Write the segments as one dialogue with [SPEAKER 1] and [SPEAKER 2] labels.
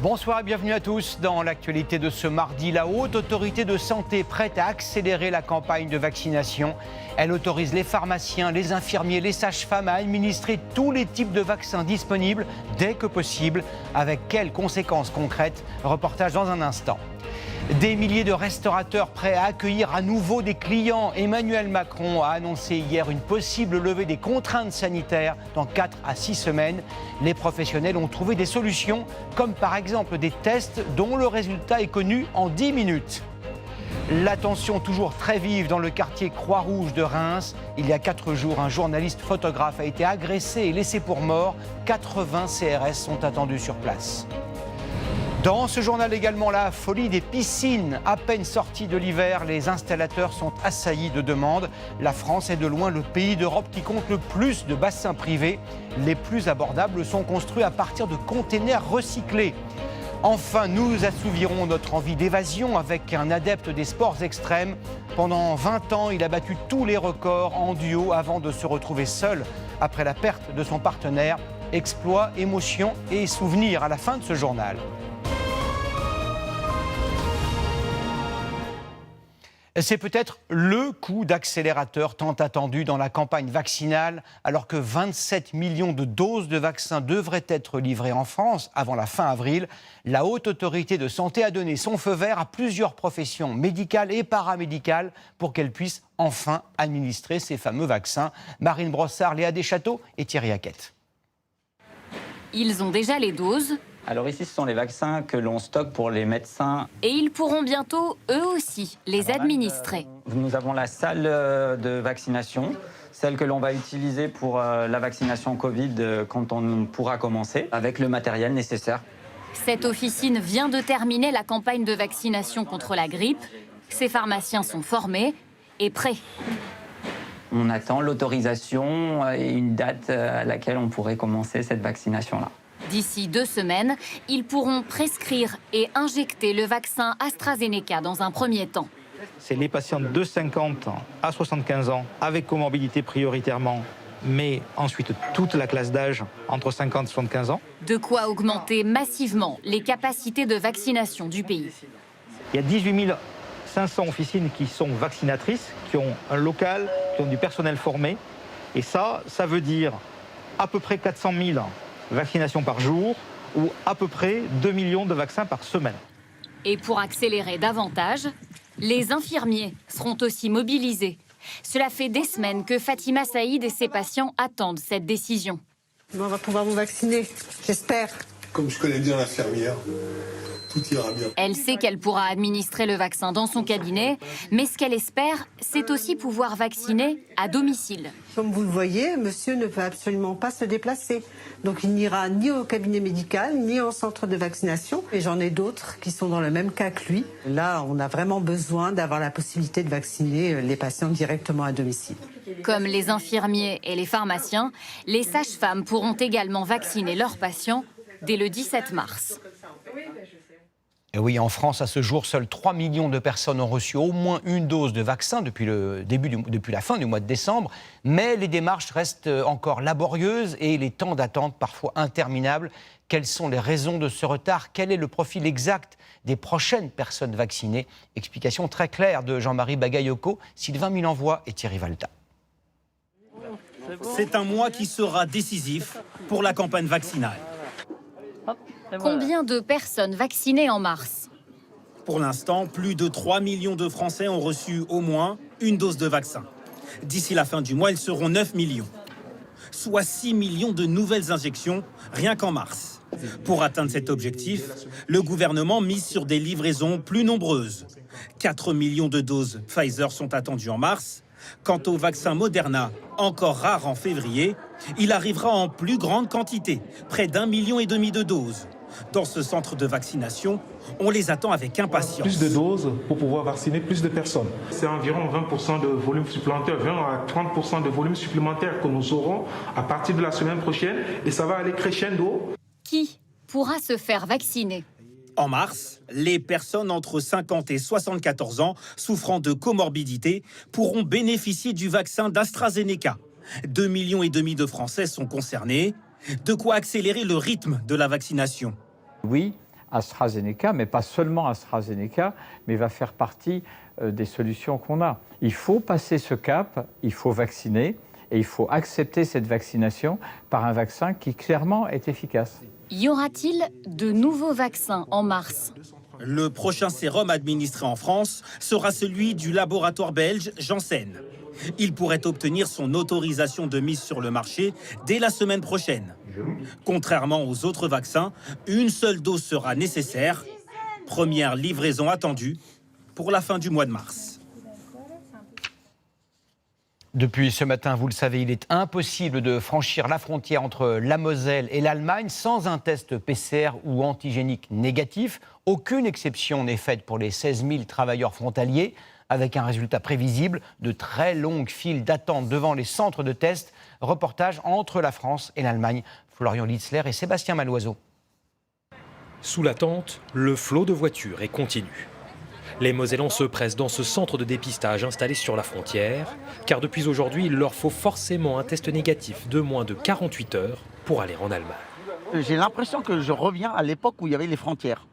[SPEAKER 1] Bonsoir et bienvenue à tous. Dans l'actualité de ce mardi, la Haute Autorité de Santé prête à accélérer la campagne de vaccination. Elle autorise les pharmaciens, les infirmiers, les sages-femmes à administrer tous les types de vaccins disponibles dès que possible. Avec quelles conséquences concrètes? Reportage dans un instant. Des milliers de restaurateurs prêts à accueillir à nouveau des clients. Emmanuel Macron a annoncé hier une possible levée des contraintes sanitaires dans 4 à 6 semaines. Les professionnels ont trouvé des solutions, comme par exemple des tests dont le résultat est connu en 10 minutes. La tension toujours très vive dans le quartier Croix-Rouge de Reims. Il y a 4 jours, un journaliste photographe a été agressé et laissé pour mort. 80 CRS sont attendus sur place. Dans ce journal également, la folie des piscines. À peine sortis de l'hiver, les installateurs sont assaillis de demandes. La France est de loin le pays d'Europe qui compte le plus de bassins privés. Les plus abordables sont construits à partir de containers recyclés. Enfin, nous assouvirons notre envie d'évasion avec un adepte des sports extrêmes. Pendant 20 ans, il a battu tous les records en duo avant de se retrouver seul après la perte de son partenaire. Exploits, émotions et souvenirs à la fin de ce journal. C'est peut-être le coup d'accélérateur tant attendu dans la campagne vaccinale, alors que 27 millions de doses de vaccins devraient être livrées en France avant la fin avril. La Haute Autorité de Santé a donné son feu vert à plusieurs professions médicales et paramédicales pour qu'elles puissent enfin administrer ces fameux vaccins. Marine Brossard, Léa Deschâteaux et Thierry Hackett.
[SPEAKER 2] Ils ont déjà les doses.
[SPEAKER 3] Alors ici, ce sont les vaccins que l'on stocke pour les médecins.
[SPEAKER 2] Et ils pourront bientôt, eux aussi, les administrer.
[SPEAKER 3] Nous avons la salle de vaccination, celle que l'on va utiliser pour la vaccination Covid quand on pourra commencer, avec le matériel nécessaire.
[SPEAKER 2] Cette officine vient de terminer la campagne de vaccination contre la grippe. Ces pharmaciens sont formés et prêts.
[SPEAKER 3] On attend l'autorisation et une date à laquelle on pourrait commencer cette vaccination-là.
[SPEAKER 2] D'ici 2 semaines, ils pourront prescrire et injecter le vaccin AstraZeneca dans un premier temps.
[SPEAKER 4] C'est les patients de 50 à 75 ans, avec comorbidité prioritairement, mais ensuite toute la classe d'âge entre 50 et 75 ans.
[SPEAKER 2] De quoi augmenter massivement les capacités de vaccination du pays.
[SPEAKER 4] Il y a 18 500 officines qui sont vaccinatrices, qui ont un local, qui ont du personnel formé. Et ça veut dire à peu près 400 000 vaccinations par jour ou à peu près 2 millions de vaccins par semaine.
[SPEAKER 2] Et pour accélérer davantage, les infirmiers seront aussi mobilisés. Cela fait des semaines que Fatima Saïd et ses patients attendent cette décision.
[SPEAKER 5] On va pouvoir vous vacciner, j'espère.
[SPEAKER 6] Comme je connais bien l'infirmière, tout ira bien.
[SPEAKER 2] Elle sait qu'elle pourra administrer le vaccin dans son cabinet, mais ce qu'elle espère, c'est aussi pouvoir vacciner à domicile.
[SPEAKER 5] Comme vous le voyez, monsieur ne peut absolument pas se déplacer. Donc il n'ira ni au cabinet médical, ni au centre de vaccination. Et j'en ai d'autres qui sont dans le même cas que lui. Là, on a vraiment besoin d'avoir la possibilité de vacciner les patients directement à domicile.
[SPEAKER 2] Comme les infirmiers et les pharmaciens, les sages-femmes pourront également vacciner leurs patients dès le 17 mars.
[SPEAKER 1] Et oui, en France, à ce jour, seuls 3 millions de personnes ont reçu au moins une dose de vaccin depuis la fin du mois de décembre. Mais les démarches restent encore laborieuses et les temps d'attente parfois interminables. Quelles sont les raisons de ce retard? Quel est le profil exact des prochaines personnes vaccinées? Explication très claire de Jean-Marie Bagayoko, Sylvain Milenvois et Thierry Valta.
[SPEAKER 7] C'est un mois qui sera décisif pour la campagne vaccinale.
[SPEAKER 2] Combien de personnes vaccinées en mars?
[SPEAKER 7] Pour l'instant, plus de 3 millions de Français ont reçu au moins une dose de vaccin. D'ici la fin du mois, ils seront 9 millions. Soit 6 millions de nouvelles injections, rien qu'en mars. Pour atteindre cet objectif, le gouvernement mise sur des livraisons plus nombreuses. 4 millions de doses Pfizer sont attendues en mars. Quant au vaccin Moderna, encore rare en février, il arrivera en plus grande quantité, près d'1,5 million de doses. Dans ce centre de vaccination, on les attend avec impatience.
[SPEAKER 8] Plus de doses pour pouvoir vacciner plus de personnes. C'est environ 20% de volume supplémentaire, 20 à 30% de volume supplémentaire que nous aurons à partir de la semaine prochaine et ça va aller crescendo.
[SPEAKER 2] Qui pourra se faire vacciner?
[SPEAKER 7] En mars, les personnes entre 50 et 74 ans souffrant de comorbidité pourront bénéficier du vaccin d'AstraZeneca. 2,5 millions de Français sont concernés. De quoi accélérer le rythme de la vaccination.
[SPEAKER 3] Oui,
[SPEAKER 9] AstraZeneca, mais pas seulement AstraZeneca, mais va faire partie des solutions qu'on a. Il faut passer ce cap, il faut vacciner et il faut accepter cette vaccination par un vaccin qui clairement est efficace.
[SPEAKER 2] Y aura-t-il de nouveaux vaccins en mars ?
[SPEAKER 7] Le prochain sérum administré en France sera celui du laboratoire belge Janssen. Il pourrait obtenir son autorisation de mise sur le marché dès la semaine prochaine. Contrairement aux autres vaccins, une seule dose sera nécessaire. Première livraison attendue pour la fin du mois de mars.
[SPEAKER 1] Depuis ce matin, vous le savez, il est impossible de franchir la frontière entre la Moselle et l'Allemagne sans un test PCR ou antigénique négatif. Aucune exception n'est faite pour les 16 000 travailleurs frontaliers, avec un résultat prévisible, de très longues files d'attente devant les centres de test. Reportage entre la France et l'Allemagne. Florian Litzler et Sébastien Maloiseau.
[SPEAKER 10] Sous la tente, le flot de voitures est continu. Les Mosellans se pressent dans ce centre de dépistage installé sur la frontière, car depuis aujourd'hui, il leur faut forcément un test négatif de moins de 48 heures pour aller en Allemagne.
[SPEAKER 11] J'ai l'impression que je reviens à l'époque où il y avait les frontières,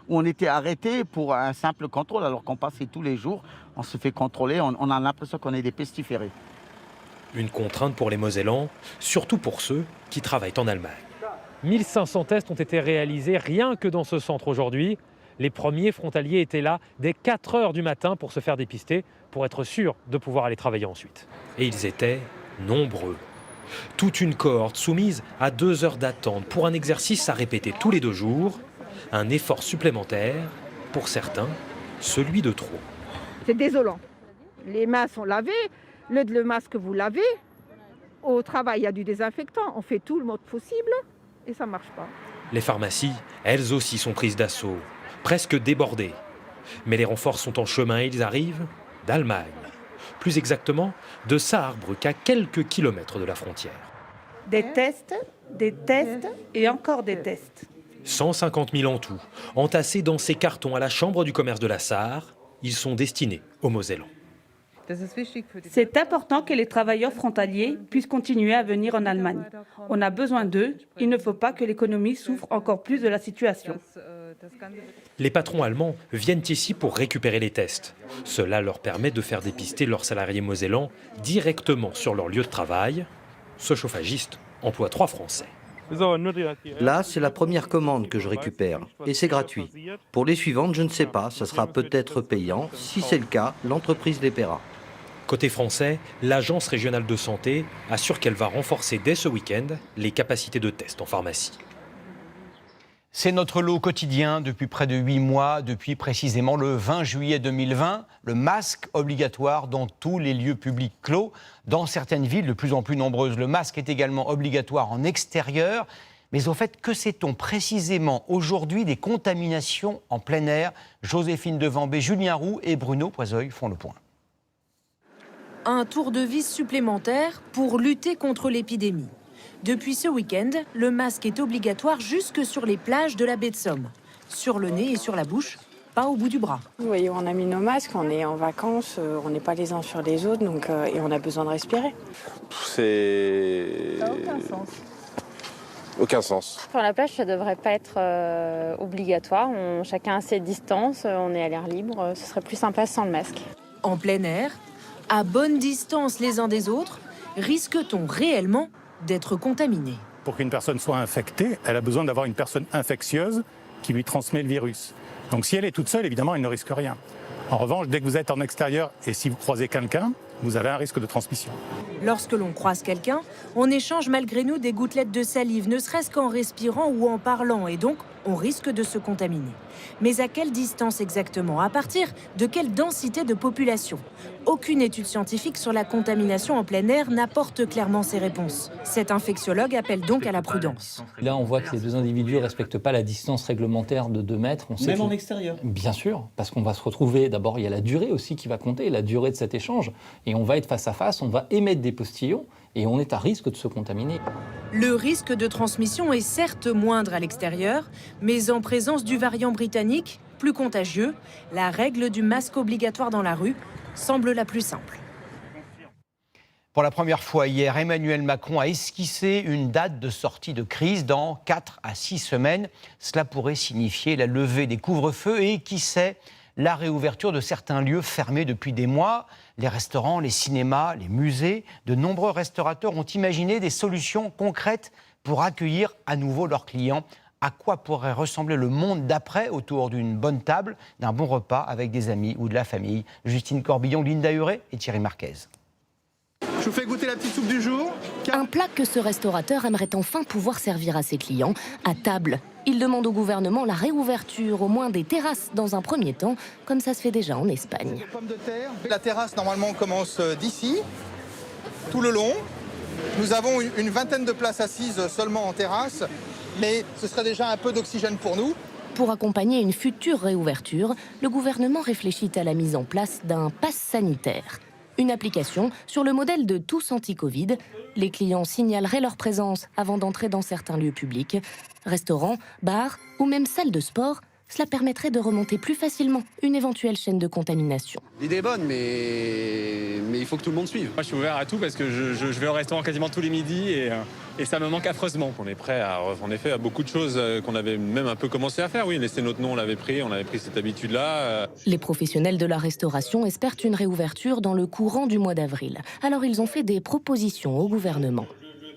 [SPEAKER 11] où on était arrêté pour un simple contrôle, alors qu'on passait tous les jours, on se fait contrôler, on a l'impression qu'on est des pestiférés.
[SPEAKER 10] Une contrainte pour les Mosellans, surtout pour ceux qui travaillent en Allemagne.
[SPEAKER 12] 1500 tests ont été réalisés rien que dans ce centre aujourd'hui. Les premiers frontaliers étaient là dès 4 heures du matin pour se faire dépister, pour être sûr de pouvoir aller travailler ensuite.
[SPEAKER 10] Et ils étaient nombreux. Toute une cohorte soumise à 2 heures d'attente pour un exercice à répéter tous les 2 jours. Un effort supplémentaire, pour certains, celui de trop.
[SPEAKER 13] C'est désolant. Les mains sont lavées, le masque vous lavez. Au travail, il y a du désinfectant. On fait tout le mode possible et ça ne marche pas.
[SPEAKER 10] Les pharmacies, elles aussi, sont prises d'assaut, presque débordées. Mais les renforts sont en chemin et ils arrivent d'Allemagne. Plus exactement, de Saarbrück, à quelques kilomètres de la frontière.
[SPEAKER 14] Des tests et encore des tests.
[SPEAKER 10] 150 000 en tout, entassés dans ces cartons à la Chambre du commerce de la Sarre. Ils sont destinés aux Mosellans.
[SPEAKER 14] C'est important que les travailleurs frontaliers puissent continuer à venir en Allemagne. On a besoin d'eux. Il ne faut pas que l'économie souffre encore plus de la situation.
[SPEAKER 10] Les patrons allemands viennent ici pour récupérer les tests. Cela leur permet de faire dépister leurs salariés mosellans directement sur leur lieu de travail. Ce chauffagiste emploie 3 Français.
[SPEAKER 15] Là, c'est la première commande que je récupère et c'est gratuit. Pour les suivantes, je ne sais pas, ça sera peut-être payant. Si c'est le cas, l'entreprise les paiera.
[SPEAKER 10] Côté français, l'Agence régionale de santé assure qu'elle va renforcer dès ce week-end les capacités de test en pharmacie.
[SPEAKER 1] C'est notre lot quotidien depuis près de 8 mois, depuis précisément le 20 juillet 2020. Le masque obligatoire dans tous les lieux publics clos. Dans certaines villes de plus en plus nombreuses, le masque est également obligatoire en extérieur. Mais au fait, que sait-on précisément aujourd'hui des contaminations en plein air ? Joséphine Devambé, Julien Roux et Bruno Poisoy font le point.
[SPEAKER 16] Un tour de vis supplémentaire pour lutter contre l'épidémie. Depuis ce week-end, le masque est obligatoire jusque sur les plages de la baie de Somme. Sur le nez et sur la bouche, pas au bout du bras.
[SPEAKER 17] Vous voyez, on a mis nos masques, on est en vacances, on n'est pas les uns sur les autres, donc, et on a besoin de respirer.
[SPEAKER 18] C'est...
[SPEAKER 17] Ça n'a aucun sens.
[SPEAKER 18] Aucun sens.
[SPEAKER 19] Sur la plage, ça ne devrait pas être obligatoire. Chacun a ses distances, on est à l'air libre. Ce serait plus sympa sans le masque.
[SPEAKER 16] En plein air, à bonne distance les uns des autres, risque-t-on réellement d'être contaminé?
[SPEAKER 20] Pour qu'une personne soit infectée, elle a besoin d'avoir une personne infectieuse qui lui transmet le virus. Donc si elle est toute seule, évidemment, elle ne risque rien. En revanche, dès que vous êtes en extérieur et si vous croisez quelqu'un, vous avez un risque de transmission.
[SPEAKER 16] Lorsque l'on croise quelqu'un, on échange malgré nous des gouttelettes de salive, ne serait-ce qu'en respirant ou en parlant, et donc on risque de se contaminer. Mais à quelle distance exactement? À partir de quelle densité de population? Aucune étude scientifique sur la contamination en plein air n'apporte clairement ces réponses. Cet infectiologue appelle donc à la prudence.
[SPEAKER 21] Là, on voit que les 2 individus ne respectent pas la distance réglementaire de 2 mètres. On sait
[SPEAKER 22] Même en extérieur?
[SPEAKER 21] Bien sûr, parce qu'on va se retrouver, d'abord il y a la durée aussi qui va compter, la durée de cet échange, et on va être face à face, on va émettre des postillons, et on est à risque de se contaminer.
[SPEAKER 16] Le risque de transmission est certes moindre à l'extérieur, mais en présence du variant britannique, plus contagieux, la règle du masque obligatoire dans la rue semble la plus simple.
[SPEAKER 1] Pour la première fois hier, Emmanuel Macron a esquissé une date de sortie de crise dans 4 à 6 semaines. Cela pourrait signifier la levée des couvre-feux et, qui sait, la réouverture de certains lieux fermés depuis des mois. Les restaurants, les cinémas, les musées, de nombreux restaurateurs ont imaginé des solutions concrètes pour accueillir à nouveau leurs clients. À quoi pourrait ressembler le monde d'après autour d'une bonne table, d'un bon repas avec des amis ou de la famille? Justine Corbillon, Linda Huré et Thierry Marquez.
[SPEAKER 4] Je vous fais goûter la petite soupe du jour.
[SPEAKER 22] Un plat que ce restaurateur aimerait enfin pouvoir servir à ses clients à table. Il demande au gouvernement la réouverture au moins des terrasses dans un premier temps, comme ça se fait déjà en Espagne.
[SPEAKER 4] La terrasse, normalement, commence d'ici, tout le long. Nous avons une vingtaine de places assises seulement en terrasse, mais ce serait déjà un peu d'oxygène pour nous.
[SPEAKER 22] Pour accompagner une future réouverture, le gouvernement réfléchit à la mise en place d'un pass sanitaire. Une application sur le modèle de Tous Anti-Covid. Les clients signaleraient leur présence avant d'entrer dans certains lieux publics, restaurants, bars ou même salles de sport. Cela permettrait de remonter plus facilement une éventuelle chaîne de contamination.
[SPEAKER 23] L'idée est bonne, mais il faut que tout le monde suive.
[SPEAKER 24] Moi, je suis ouvert à tout parce que je vais au restaurant quasiment tous les midis et ça me manque affreusement.
[SPEAKER 18] On est prêt en effet à beaucoup de choses qu'on avait même un peu commencé à faire. Oui, laisser notre nom, on avait pris cette habitude-là.
[SPEAKER 22] Les professionnels de la restauration espèrent une réouverture dans le courant du mois d'avril. Alors ils ont fait des propositions au gouvernement.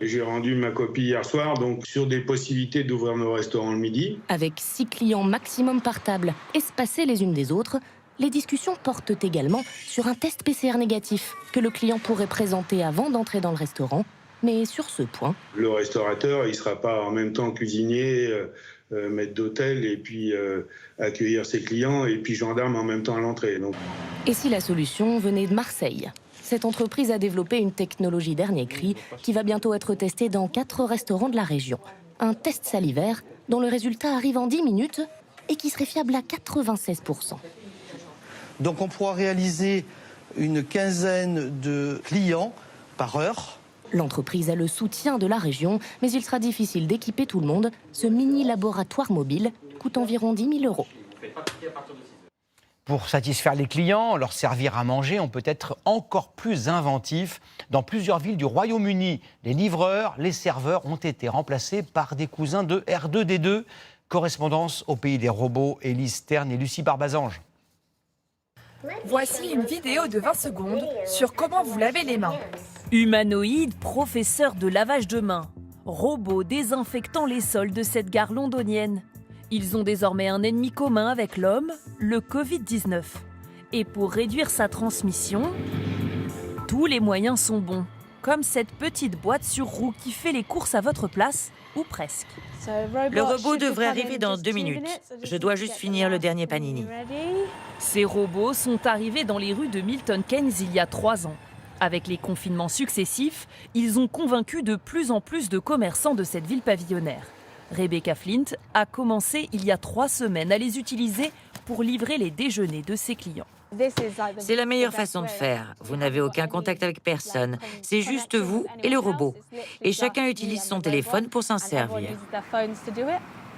[SPEAKER 25] J'ai rendu ma copie hier soir, donc sur des possibilités d'ouvrir nos restaurants le midi.
[SPEAKER 22] Avec 6 clients maximum par table, espacés les unes des autres, les discussions portent également sur un test PCR négatif que le client pourrait présenter avant d'entrer dans le restaurant. Mais sur ce point...
[SPEAKER 25] Le restaurateur, il ne sera pas en même temps cuisinier, maître d'hôtel, et puis accueillir ses clients, et puis gendarme en même temps à l'entrée. Donc...
[SPEAKER 22] Et si la solution venait de Marseille ? Cette entreprise a développé une technologie dernier cri qui va bientôt être testée dans 4 restaurants de la région. Un test salivaire dont le résultat arrive en 10 minutes et qui serait fiable à 96%.
[SPEAKER 26] Donc on pourra réaliser une quinzaine de clients par heure.
[SPEAKER 22] L'entreprise a le soutien de la région, mais il sera difficile d'équiper tout le monde. Ce mini-laboratoire mobile coûte environ 10 000 €.
[SPEAKER 1] Pour satisfaire les clients, leur servir à manger, on peut être encore plus inventif. Dans plusieurs villes du Royaume-Uni, les livreurs, les serveurs ont été remplacés par des cousins de R2D2. Correspondance au pays des robots, Élise Stern et Lucie Barbazange.
[SPEAKER 27] Voici une vidéo de 20 secondes sur comment vous lavez les mains.
[SPEAKER 28] Humanoïdes, professeurs de lavage de mains. Robots désinfectant les sols de cette gare londonienne. Ils ont désormais un ennemi commun avec l'homme, le Covid-19. Et pour réduire sa transmission, tous les moyens sont bons. Comme cette petite boîte sur roue qui fait les courses à votre place, ou presque.
[SPEAKER 29] Le robot devrait arriver dans 2 minutes. Je dois juste finir le dernier panini.
[SPEAKER 28] Ces robots sont arrivés dans les rues de Milton Keynes il y a 3 ans. Avec les confinements successifs, ils ont convaincu de plus en plus de commerçants de cette ville pavillonnaire. Rebecca Flint a commencé il y a 3 semaines à les utiliser pour livrer les déjeuners de ses clients.
[SPEAKER 29] C'est la meilleure façon de faire. Vous n'avez aucun contact avec personne. C'est juste vous et le robot. Et chacun utilise son téléphone pour s'en servir.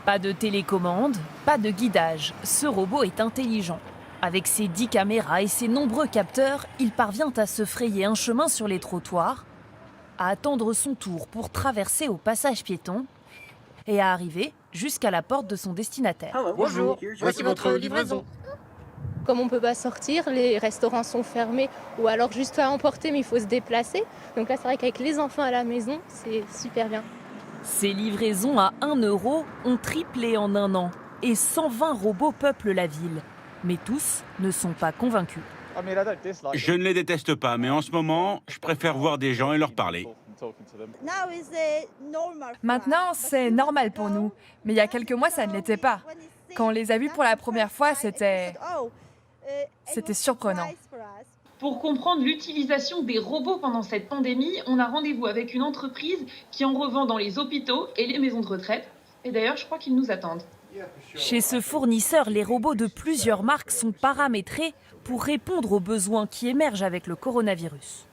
[SPEAKER 28] Pas de télécommande, pas de guidage. Ce robot est intelligent. Avec ses 10 caméras et ses nombreux capteurs, il parvient à se frayer un chemin sur les trottoirs, à attendre son tour pour traverser au passage piéton et à arriver jusqu'à la porte de son destinataire.
[SPEAKER 30] Bonjour, voici votre livraison. Comme on ne peut pas sortir, les restaurants sont fermés ou alors juste à emporter mais il faut se déplacer. Donc là c'est vrai qu'avec les enfants à la maison, c'est super bien.
[SPEAKER 28] Ces livraisons à 1 € ont triplé en 1 an et 120 robots peuplent la ville. Mais tous ne sont pas convaincus.
[SPEAKER 31] Je ne les déteste pas, mais en ce moment, je préfère voir des gens et leur parler.
[SPEAKER 27] Maintenant, c'est normal pour nous. Mais il y a quelques mois, ça ne l'était pas. Quand on les a vus pour la première fois, c'était surprenant.
[SPEAKER 32] Pour comprendre l'utilisation des robots pendant cette pandémie, on a rendez-vous avec une entreprise qui en revend dans les hôpitaux et les maisons de retraite. Et d'ailleurs, je crois qu'ils nous attendent.
[SPEAKER 28] Chez ce fournisseur, les robots de plusieurs marques sont paramétrés pour répondre aux besoins qui émergent avec le coronavirus.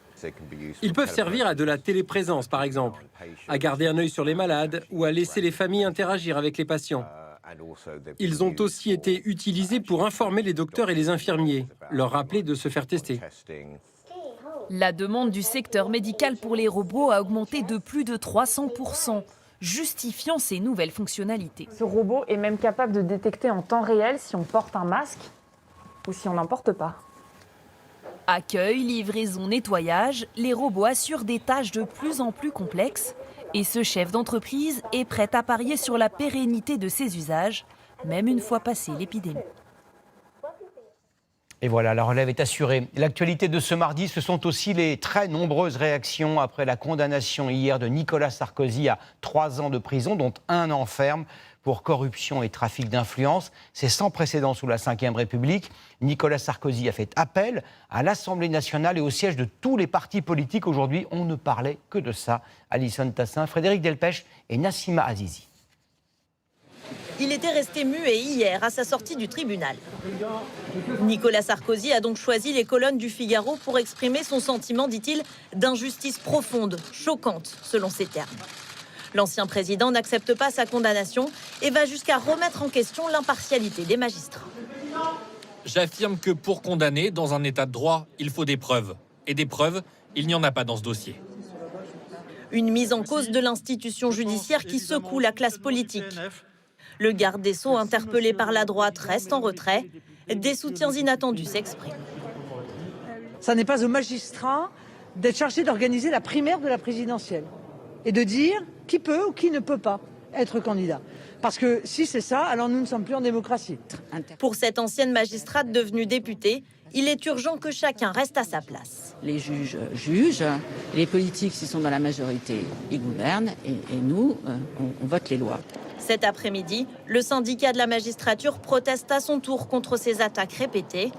[SPEAKER 33] Ils peuvent servir à de la téléprésence, par exemple, à garder un œil sur les malades ou à laisser les familles interagir avec les patients. Ils ont aussi été utilisés pour informer les docteurs et les infirmiers, leur rappeler de se faire tester.
[SPEAKER 28] La demande du secteur médical pour les robots a augmenté de plus de 300%, justifiant ces nouvelles fonctionnalités.
[SPEAKER 2] Ce robot est même capable de détecter en temps réel si on porte un masque ou si on n'en porte pas.
[SPEAKER 28] Accueil, livraison, nettoyage, les robots assurent des tâches de plus en plus complexes et ce chef d'entreprise est prêt à parier sur la pérennité de ces usages, même une fois passée l'épidémie.
[SPEAKER 1] Et voilà, la relève est assurée. L'actualité de ce mardi, ce sont aussi les très nombreuses réactions après la condamnation hier de Nicolas Sarkozy à 3 ans de prison, dont 1 an ferme pour corruption et trafic d'influence. C'est sans précédent sous la Ve République. Nicolas Sarkozy a fait appel à l'Assemblée nationale et au siège de tous les partis politiques. Aujourd'hui, on ne parlait que de ça. Alison Tassin, Frédéric Delpech et Nassima Azizi.
[SPEAKER 3] Il était resté muet hier à sa sortie du tribunal. Nicolas Sarkozy a donc choisi les colonnes du Figaro pour exprimer son sentiment, dit-il, d'injustice profonde, choquante, selon ses termes. L'ancien président n'accepte pas sa condamnation et va jusqu'à remettre en question l'impartialité des magistrats.
[SPEAKER 5] J'affirme que pour condamner, dans un état de droit, il faut des preuves. Et des preuves, il n'y en a pas dans ce dossier.
[SPEAKER 3] Une mise en cause de l'institution judiciaire qui secoue la classe politique. Le garde des Sceaux, interpellé par la droite, reste en retrait. Des soutiens inattendus s'expriment.
[SPEAKER 6] Ça n'est pas aux magistrats d'être chargés d'organiser la primaire de la présidentielle et de dire qui peut ou qui ne peut pas être candidat. Parce que si c'est ça, alors nous ne sommes plus en démocratie.
[SPEAKER 3] Pour cette ancienne magistrate devenue députée, il est urgent que chacun reste à sa place.
[SPEAKER 7] Les juges jugent, les politiques, s'ils sont dans la majorité, ils gouvernent et nous, on vote les lois.
[SPEAKER 3] Cet après-midi, le syndicat de la magistrature proteste à son tour contre ces attaques répétées.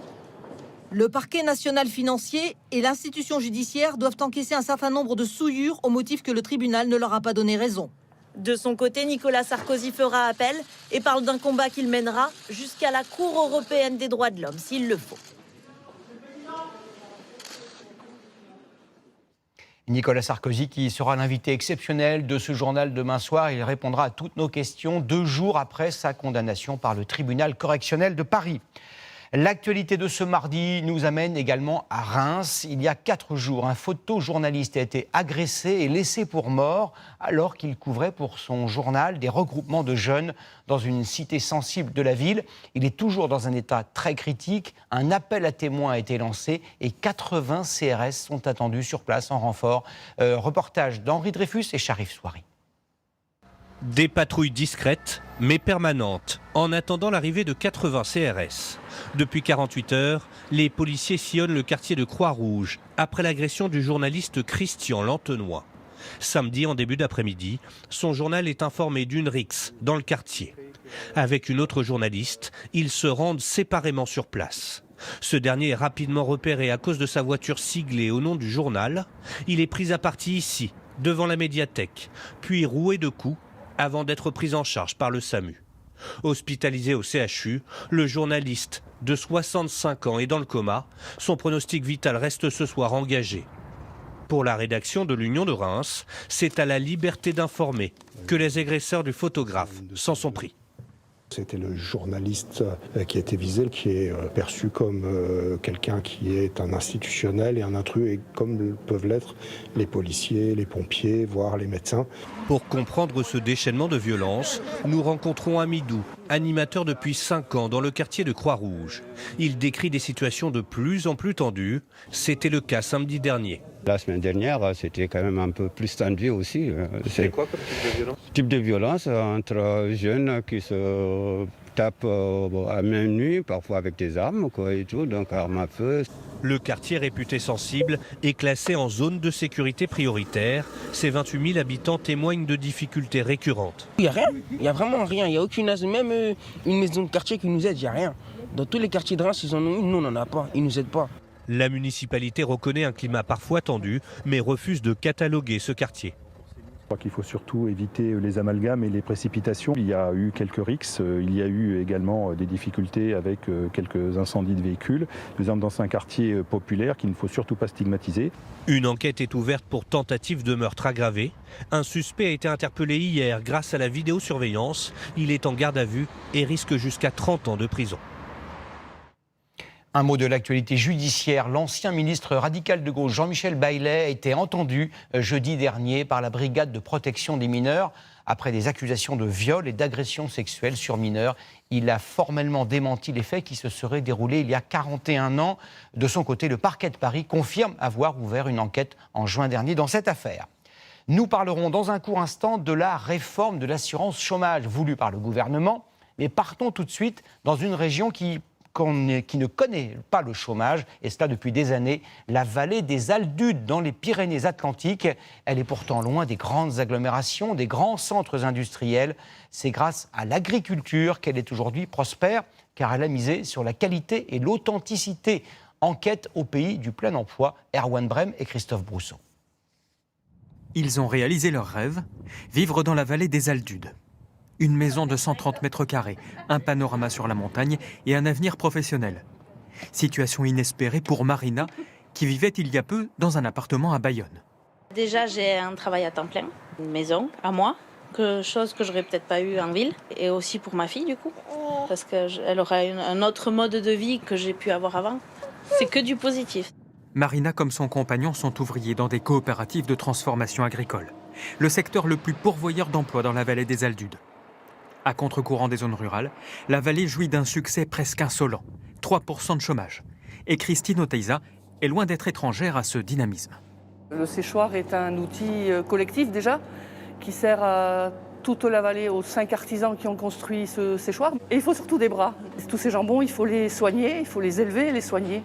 [SPEAKER 6] Le parquet national financier et l'institution judiciaire doivent encaisser un certain nombre de souillures au motif que le tribunal ne leur a pas donné raison.
[SPEAKER 3] De son côté, Nicolas Sarkozy fera appel et parle d'un combat qu'il mènera jusqu'à la Cour européenne des droits de l'homme, s'il le faut.
[SPEAKER 1] Nicolas Sarkozy qui sera l'invité exceptionnel de ce journal demain soir. Il répondra à toutes nos questions 2 jours après sa condamnation par le tribunal correctionnel de Paris. L'actualité de ce mardi nous amène également à Reims. Il y a 4 jours, un photojournaliste a été agressé et laissé pour mort alors qu'il couvrait pour son journal des regroupements de jeunes dans une cité sensible de la ville. Il est toujours dans un état très critique. Un appel à témoins a été lancé et 80 CRS sont attendus sur place en renfort. Reportage d'Henri Dreyfus et Sharif Souari.
[SPEAKER 8] Des patrouilles discrètes, mais permanentes, en attendant l'arrivée de 80 CRS. Depuis 48 heures, les policiers sillonnent le quartier de Croix-Rouge, après l'agression du journaliste Christian Lantenois. Samedi, en début d'après-midi, son journal est informé d'une rixe dans le quartier. Avec une autre journaliste, ils se rendent séparément sur place. Ce dernier est rapidement repéré à cause de sa voiture siglée au nom du journal. Il est pris à partie ici, devant la médiathèque, puis roué de coups, avant d'être pris en charge par le SAMU. Hospitalisé au CHU, le journaliste de 65 ans est dans le coma. Son pronostic vital reste ce soir engagé. Pour la rédaction de l'Union de Reims, c'est à la liberté d'informer que les agresseurs du photographe s'en sont pris.
[SPEAKER 9] C'était le journaliste qui a été visé, qui est perçu comme quelqu'un qui est un institutionnel et un intrus, et comme peuvent l'être les policiers, les pompiers, voire les médecins.
[SPEAKER 8] Pour comprendre ce déchaînement de violence, nous rencontrons Amidou, animateur depuis 5 ans dans le quartier de Croix-Rouge. Il décrit des situations de plus en plus tendues. C'était le cas samedi dernier.
[SPEAKER 10] La semaine dernière, c'était quand même un peu plus tendu aussi.
[SPEAKER 18] C'est quoi comme type de violence ?
[SPEAKER 10] Type de violence entre jeunes qui se tapent à main nue, parfois avec des armes, quoi, et tout, donc armes à feu.
[SPEAKER 8] Le quartier réputé sensible est classé en zone de sécurité prioritaire. Ses 28 000 habitants témoignent de difficultés récurrentes.
[SPEAKER 11] Il n'y a rien, il n'y a vraiment rien. Il n'y a aucune aide, même une maison de quartier qui nous aide, il n'y a rien. Dans tous les quartiers de Reims, ils en ont une, nous on n'en a pas, ils ne nous aident pas.
[SPEAKER 8] La municipalité reconnaît un climat parfois tendu, mais refuse de cataloguer ce quartier.
[SPEAKER 12] Je crois qu'il faut surtout éviter les amalgames et les précipitations. Il y a eu quelques rixes, il y a eu également des difficultés avec quelques incendies de véhicules. Nous sommes dans un quartier populaire qu'il ne faut surtout pas stigmatiser.
[SPEAKER 8] Une enquête est ouverte pour tentative de meurtre aggravé. Un suspect a été interpellé hier grâce à la vidéosurveillance. Il est en garde à vue et risque jusqu'à 30 ans de prison.
[SPEAKER 1] Un mot de l'actualité judiciaire. L'ancien ministre radical de gauche Jean-Michel Baillet a été entendu jeudi dernier par la brigade de protection des mineurs après des accusations de viol et d'agression sexuelle sur mineurs. Il a formellement démenti les faits qui se seraient déroulés il y a 41 ans. De son côté, le parquet de Paris confirme avoir ouvert une enquête en juin dernier dans cette affaire. Nous parlerons dans un court instant de la réforme de l'assurance chômage voulue par le gouvernement. Mais partons tout de suite dans une région qui ne connaît pas le chômage, et cela depuis des années, la vallée des Aldudes dans les Pyrénées-Atlantiques. Elle est pourtant loin des grandes agglomérations, des grands centres industriels. C'est grâce à l'agriculture qu'elle est aujourd'hui prospère, car elle a misé sur la qualité et l'authenticité. Enquête au pays du plein emploi, Erwan Brem et Christophe Brousseau.
[SPEAKER 4] Ils ont réalisé leur rêve, vivre dans la vallée des Aldudes. Une maison de 130 mètres carrés, un panorama sur la montagne et un avenir professionnel. Situation inespérée pour Marina, qui vivait il y a peu dans un appartement à Bayonne.
[SPEAKER 13] Déjà, j'ai un travail à temps plein, une maison à moi, chose que j'aurais peut-être pas eu en ville, et aussi pour ma fille du coup, parce qu'elle aura un autre mode de vie que j'ai pu avoir avant. C'est que du positif.
[SPEAKER 4] Marina comme son compagnon sont ouvriers dans des coopératives de transformation agricole, le secteur le plus pourvoyeur d'emplois dans la vallée des Aldudes. À contre-courant des zones rurales, la vallée jouit d'un succès presque insolent, 3% de chômage. Et Christine Oteiza est loin d'être étrangère à ce dynamisme.
[SPEAKER 14] Le séchoir est un outil collectif déjà, qui sert à toute la vallée, aux 5 artisans qui ont construit ce séchoir. Et il faut surtout des bras. Tous ces jambons, il faut les soigner, il faut les élever et les soigner.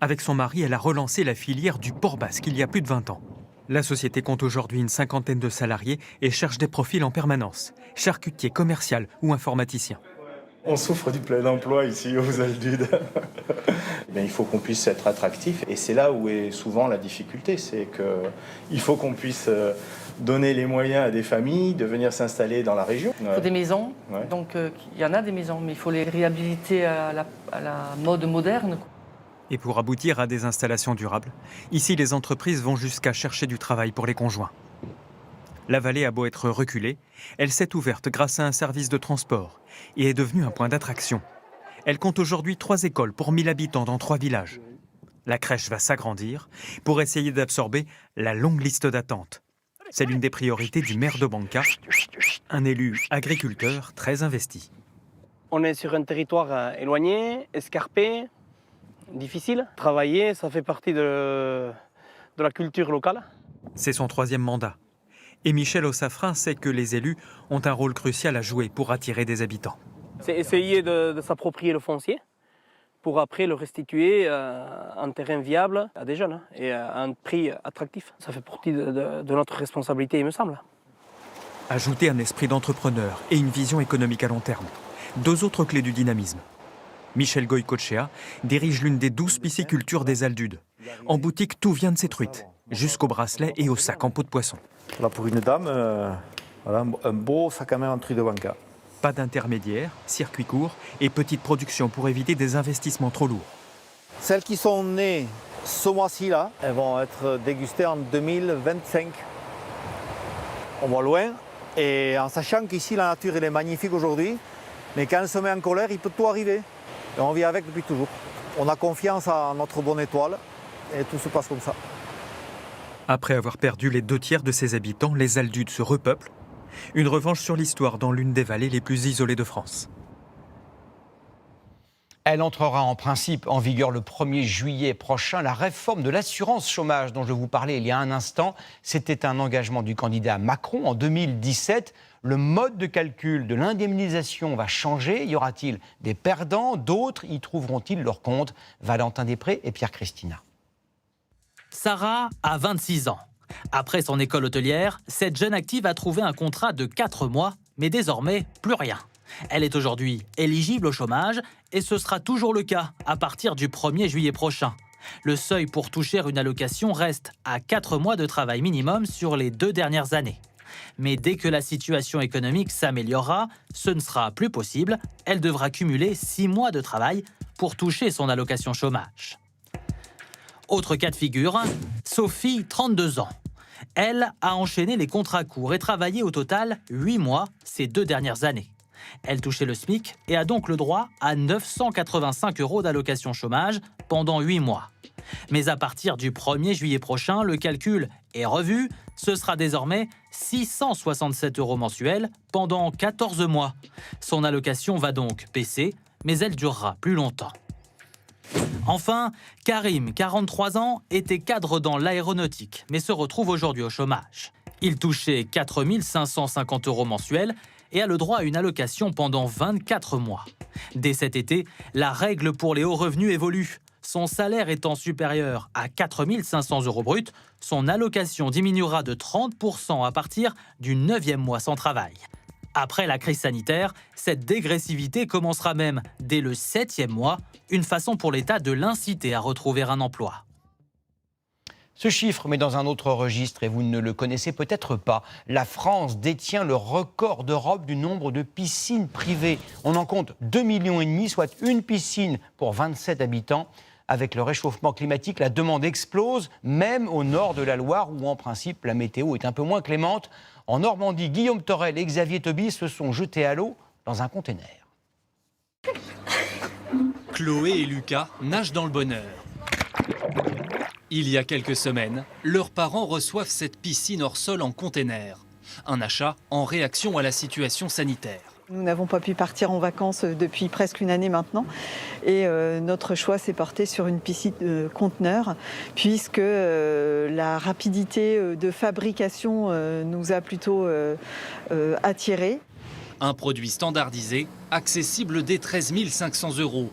[SPEAKER 4] Avec son mari, elle a relancé la filière du port basque il y a plus de 20 ans. La société compte aujourd'hui une 50aine de salariés et cherche des profils en permanence, charcutier, commercial ou informaticien.
[SPEAKER 15] On souffre du plein emploi ici aux Aldudes. Il faut qu'on puisse être attractif et c'est là où est souvent la difficulté, c'est qu'il faut qu'on puisse donner les moyens à des familles de venir s'installer dans la région.
[SPEAKER 14] Il faut des maisons, donc il y en a des maisons, mais il faut les réhabiliter à la mode moderne.
[SPEAKER 4] Et pour aboutir à des installations durables, ici les entreprises vont jusqu'à chercher du travail pour les conjoints. La vallée a beau être reculée, elle s'est ouverte grâce à un service de transport et est devenue un point d'attraction. Elle compte aujourd'hui 3 écoles pour 1000 habitants dans 3 villages. La crèche va s'agrandir pour essayer d'absorber la longue liste d'attente. C'est l'une des priorités du maire de Banca, un élu agriculteur très investi.
[SPEAKER 11] On est sur un territoire éloigné, escarpé, difficile. Travailler, ça fait partie de la culture locale.
[SPEAKER 4] C'est son 3e mandat. Et Michel Ossafrin sait que les élus ont un rôle crucial à jouer pour attirer des habitants.
[SPEAKER 11] C'est essayer de s'approprier le foncier pour après le restituer en terrain viable à des jeunes et à un prix attractif. Ça fait partie de notre responsabilité, il me semble.
[SPEAKER 4] Ajouter un esprit d'entrepreneur et une vision économique à long terme. 2 autres clés du dynamisme. Michel Goycochea dirige l'une des 12 piscicultures des Aldudes. En boutique, tout vient de ses truites, jusqu'aux bracelets et aux sacs en peau de poisson.
[SPEAKER 16] Voilà, pour une dame, un beau sac à main en truie de Banca.
[SPEAKER 4] Pas d'intermédiaire, circuit court et petite production pour éviter des investissements trop lourds.
[SPEAKER 16] Celles qui sont nées ce mois-ci-là, elles vont être dégustées en 2025. On va loin, et en sachant qu'ici la nature elle est magnifique aujourd'hui, mais quand elle se met en colère, il peut tout arriver. Et on vit avec depuis toujours. On a confiance en notre bonne étoile et tout se passe comme ça.
[SPEAKER 4] Après avoir perdu les 2/3 de ses habitants, les Aldudes se repeuplent. Une revanche sur l'histoire dans l'une des vallées les plus isolées de France.
[SPEAKER 1] Elle entrera en principe en vigueur le 1er juillet prochain. La réforme de l'assurance chômage dont je vous parlais il y a un instant, c'était un engagement du candidat Macron en 2017. Le mode de calcul de l'indemnisation va changer. Y aura-t-il des perdants? D'autres y trouveront-ils leur compte? Valentin Després et Pierre Christina.
[SPEAKER 17] Sarah a 26 ans. Après son école hôtelière, cette jeune active a trouvé un contrat de 4 mois, mais désormais plus rien. Elle est aujourd'hui éligible au chômage et ce sera toujours le cas à partir du 1er juillet prochain. Le seuil pour toucher une allocation reste à 4 mois de travail minimum sur les 2 dernières années. Mais dès que la situation économique s'améliorera, ce ne sera plus possible. Elle devra cumuler 6 mois de travail pour toucher son allocation chômage. Autre cas de figure, Sophie, 32 ans. Elle a enchaîné les contrats courts et travaillé au total 8 mois ces 2 dernières années. Elle touchait le SMIC et a donc le droit à 985 € d'allocation chômage pendant 8 mois. Mais à partir du 1er juillet prochain, le calcul est revu. Ce sera désormais 667 € mensuels pendant 14 mois. Son allocation va donc baisser, mais elle durera plus longtemps. Enfin, Karim, 43 ans, était cadre dans l'aéronautique, mais se retrouve aujourd'hui au chômage. Il touchait 4 550 € mensuels et a le droit à une allocation pendant 24 mois. Dès cet été, la règle pour les hauts revenus évolue. Son salaire étant supérieur à 4 500 € bruts, son allocation diminuera de 30% à partir du 9e mois sans travail. Après la crise sanitaire, cette dégressivité commencera même dès le 7e mois, une façon pour l'État de l'inciter à retrouver un emploi.
[SPEAKER 1] Ce chiffre met dans un autre registre, et vous ne le connaissez peut-être pas. La France détient le record d'Europe du nombre de piscines privées. On en compte 2,5 millions, soit une piscine pour 27 habitants. Avec le réchauffement climatique, la demande explose, même au nord de la Loire, où en principe la météo est un peu moins clémente. En Normandie, Guillaume Torel et Xavier Tobis se sont jetés à l'eau dans un container.
[SPEAKER 19] Chloé et Lucas nagent dans le bonheur. Il y a quelques semaines, leurs parents reçoivent cette piscine hors sol en container. Un achat en réaction à la situation sanitaire.
[SPEAKER 20] Nous n'avons pas pu partir en vacances depuis presque une année maintenant et notre choix s'est porté sur une piscine conteneur puisque la rapidité de fabrication nous a plutôt attirés.
[SPEAKER 19] Un produit standardisé, accessible dès 13 500 €.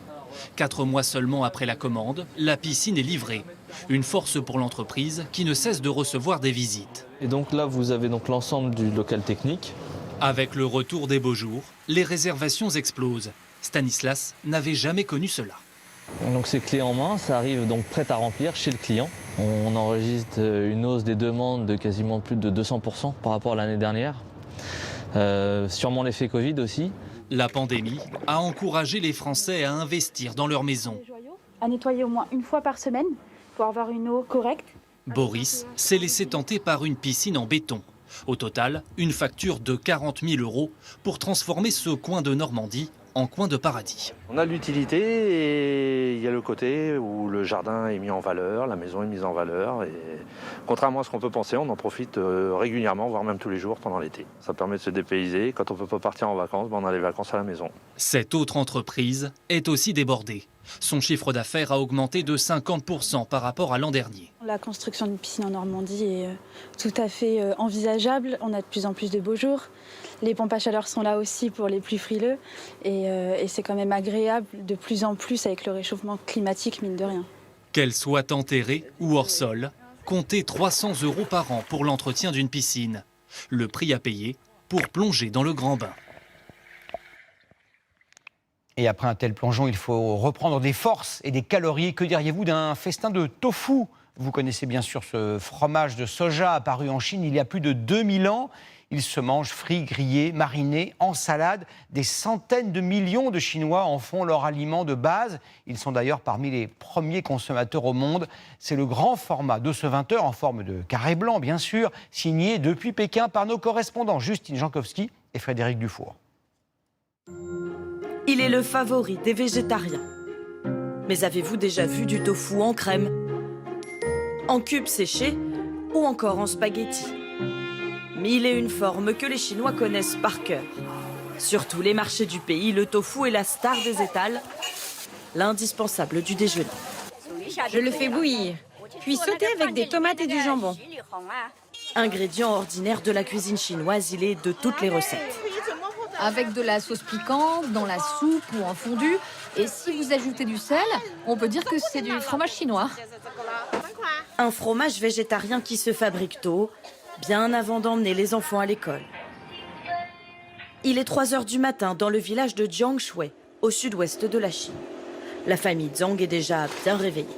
[SPEAKER 19] 4 mois seulement après la commande, la piscine est livrée. Une force pour l'entreprise qui ne cesse de recevoir des visites.
[SPEAKER 21] Et donc là, vous avez donc l'ensemble du local technique.
[SPEAKER 19] Avec le retour des beaux jours, les réservations explosent. Stanislas n'avait jamais connu cela.
[SPEAKER 21] Donc c'est clé en main, ça arrive donc prêt à remplir chez le client. On enregistre une hausse des demandes de quasiment plus de 200% par rapport à l'année dernière. Sûrement l'effet Covid aussi.
[SPEAKER 19] La pandémie a encouragé les Français à investir dans leur maison.
[SPEAKER 22] À nettoyer au moins une fois par semaine pour avoir une eau correcte.
[SPEAKER 19] Boris s'est laissé tenter par une piscine en béton. Au total, une facture de 40 000 € pour transformer ce coin de Normandie en coin de paradis.
[SPEAKER 23] On a l'utilité et il y a le côté où le jardin est mis en valeur, la maison est mise en valeur. Et contrairement à ce qu'on peut penser, on en profite régulièrement, voire même tous les jours pendant l'été. Ça permet de se dépayser. Quand on ne peut pas partir en vacances, on a les vacances à la maison.
[SPEAKER 19] Cette autre entreprise est aussi débordée. Son chiffre d'affaires a augmenté de 50% par rapport à l'an dernier.
[SPEAKER 22] La construction d'une piscine en Normandie est tout à fait envisageable. On a de plus en plus de beaux jours. Les pompes à chaleur sont là aussi pour les plus frileux. Et c'est quand même agréable de plus en plus avec le réchauffement climatique, mine de rien.
[SPEAKER 19] Qu'elle soit enterrée ou hors sol, comptez 300 € par an pour l'entretien d'une piscine. Le prix à payer pour plonger dans le grand bain.
[SPEAKER 1] Et après un tel plongeon, il faut reprendre des forces et des calories. Que diriez-vous d'un festin de tofu? Vous connaissez bien sûr ce fromage de soja apparu en Chine il y a plus de 2000 ans. Il se mange frit, grillé, mariné, en salade. Des centaines de millions de Chinois en font leur aliment de base. Ils sont d'ailleurs parmi les premiers consommateurs au monde. C'est le grand format de ce 20h, en forme de carré blanc bien sûr, signé depuis Pékin par nos correspondants Justine Jankowski et Frédéric Dufour.
[SPEAKER 3] Il est le favori des végétariens. Mais avez-vous déjà vu du tofu en crème, en cubes séchés ou encore en spaghettis? Mille et une formes que les Chinois connaissent par cœur. Sur tous les marchés du pays, le tofu est la star des étals, l'indispensable du déjeuner.
[SPEAKER 24] Je le fais bouillir, puis sauter avec des tomates et du jambon.
[SPEAKER 3] Ingrédient ordinaire de la cuisine chinoise, il est de toutes les recettes.
[SPEAKER 25] Avec de la sauce piquante, dans la soupe ou en fondue. Et si vous ajoutez du sel, on peut dire que c'est du fromage chinois.
[SPEAKER 3] Un fromage végétarien qui se fabrique tôt, bien avant d'emmener les enfants à l'école. Il est 3 h du matin dans le village de Jiangshui, au sud-ouest de la Chine. La famille Zhang est déjà bien réveillée.